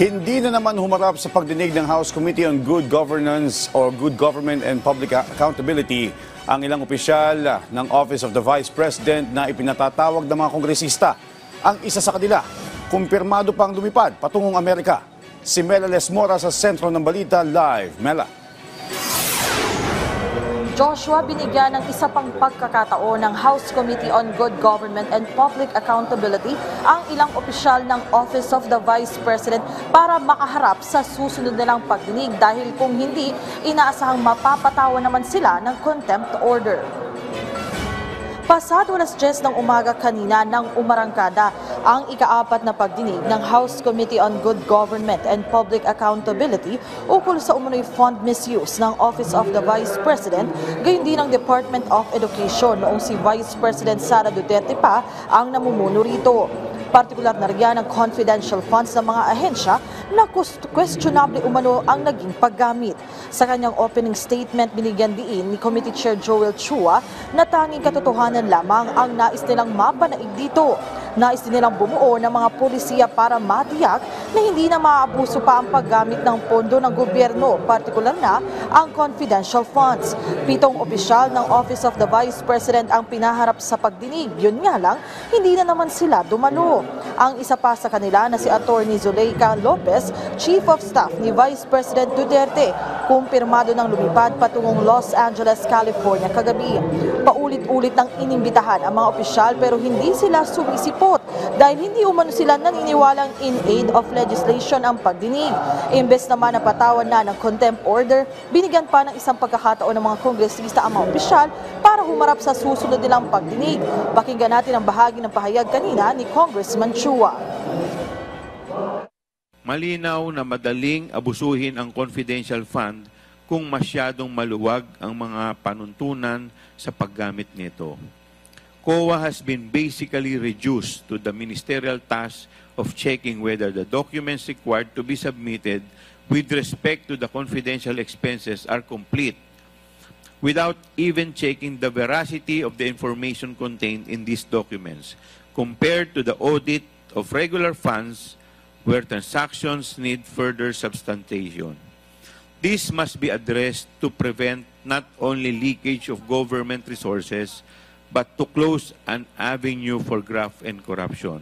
Hindi na naman humarap sa pagdinig ng House Committee on Good Governance or Good Government and Public Accountability ang ilang opisyal ng Office of the Vice President na ipinatatawag ng mga kongresista. Ang isa sa kanila, kumpirmado pang lumipad patungong Amerika. Si Mela Lesmora sa sentro ng balita live. Mela. Joshua, binigyan ng isa pang pagkakataon ng House Committee on Good Government and Public Accountability ang ilang opisyal ng Office of the Vice President para makaharap sa susunod nilang pagdinig dahil kung hindi, inaasahang mapapatawan naman sila ng contempt order. Pasado alas 10 ng umaga kanina nang umarangkada ang ika-4 na pagdinig ng House Committee on Good Government and Public Accountability ukol sa umunoy fund misuse ng Office of the Vice President, gayon din ng Department of Education noong si Vice President Sara Duterte pa ang namumuno rito. Partikular na riyan ang confidential funds ng mga ahensya na questionable umano ang naging paggamit. Sa kanyang opening statement, binigyan diin ni Committee Chair Joel Chua na tanging katotohanan lamang ang nais nilang mapanaig dito. Nais din nilang bumuo ng mga polisiya para matiyak na hindi na maaabuso pa ang paggamit ng pondo ng gobyerno, partikular na ang confidential funds. 7 opisyal ng Office of the Vice President ang pinaharap sa pagdinig. Yun nga lang, hindi na naman sila dumalo. Ang isa pa sa kanila na si Attorney Zuleika Lopez, Chief of Staff ni Vice President Duterte, kumpirmado ng lumipad patungong Los Angeles, California kagabi. Paulit-ulit nang inimbitahan ang mga opisyal pero hindi sila sumisipot dahil hindi umano sila naniniwalang in aid of legislation ang pagdinig. Imbes naman na patawan na ng contempt order, binigyan pa ng isang pagkakataon ng mga kongresista ang mga opisyal para humarap sa susunod nilang pagdinig. Pakinggan natin ang bahagi ng pahayag kanina ni Congressman Chua. Malinaw na madaling abusuhin ang confidential fund kung masyadong maluwag ang mga panuntunan sa paggamit nito. COA has been basically reduced to the ministerial task of checking whether the documents required to be submitted with respect to the confidential expenses are complete, without even checking the veracity of the information contained in these documents, compared to the audit of regular funds where transactions need further substantiation. This must be addressed to prevent not only leakage of government resources, but to close an avenue for graft and corruption.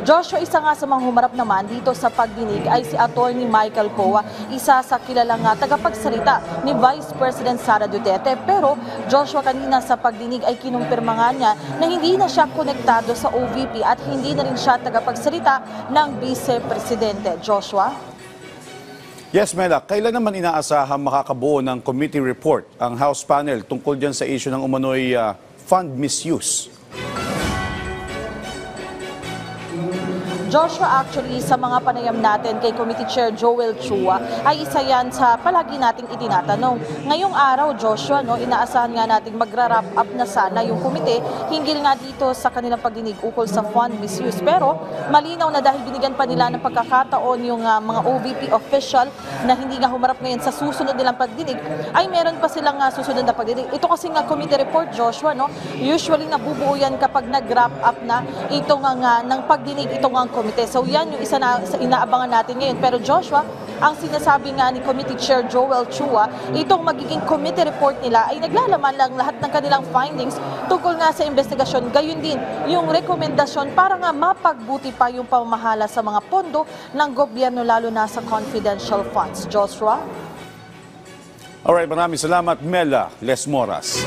Joshua, isa nga sa mga humarap naman dito sa pagdinig ay si Attorney Michael Poa, isa sa kilalang tagapagsalita ni Vice President Sara Duterte. Pero Joshua, kanina sa pagdinig ay kinumpirma nga niya na hindi na siya konektado sa OVP at hindi na rin siya tagapagsalita ng Vice Presidente. Joshua? Yes, Mela. Kailan naman inaasahang makakabuo ng committee report ang House panel tungkol dyan sa issue ng umano'y fund misuse? Joshua, actually, sa mga panayam natin kay Committee Chair Joel Chua, ay isa yan sa palagi nating itinatanong. Ngayong araw, Joshua, inaasahan nga nating magra-wrap up na sana yung komite hinggil nga dito sa kanilang pagdinig ukol sa fund misuse. Pero malinaw na dahil binigyan pa nila ng pagkakataon yung mga OVP official na hindi nga humarap ngayon sa susunod nilang pagdinig, ay meron pa silang susunod na pagdinig. Ito kasi nga committee report, Joshua, usually nabubuo yan kapag nag-wrap up na ito nga ng pagdinig, ito nga komite. So yan yung isa na inaabangan natin ngayon. Pero Joshua, ang sinasabi nga ni Committee Chair Joel Chua, itong magiging committee report nila ay naglalaman lang lahat ng kanilang findings tungkol nga sa investigasyon. Gayon din yung rekomendasyon para nga mapagbuti pa yung pamamahala sa mga pondo ng gobyerno lalo na sa confidential funds. Joshua? Alright, maraming salamat, Mela Lesmoras.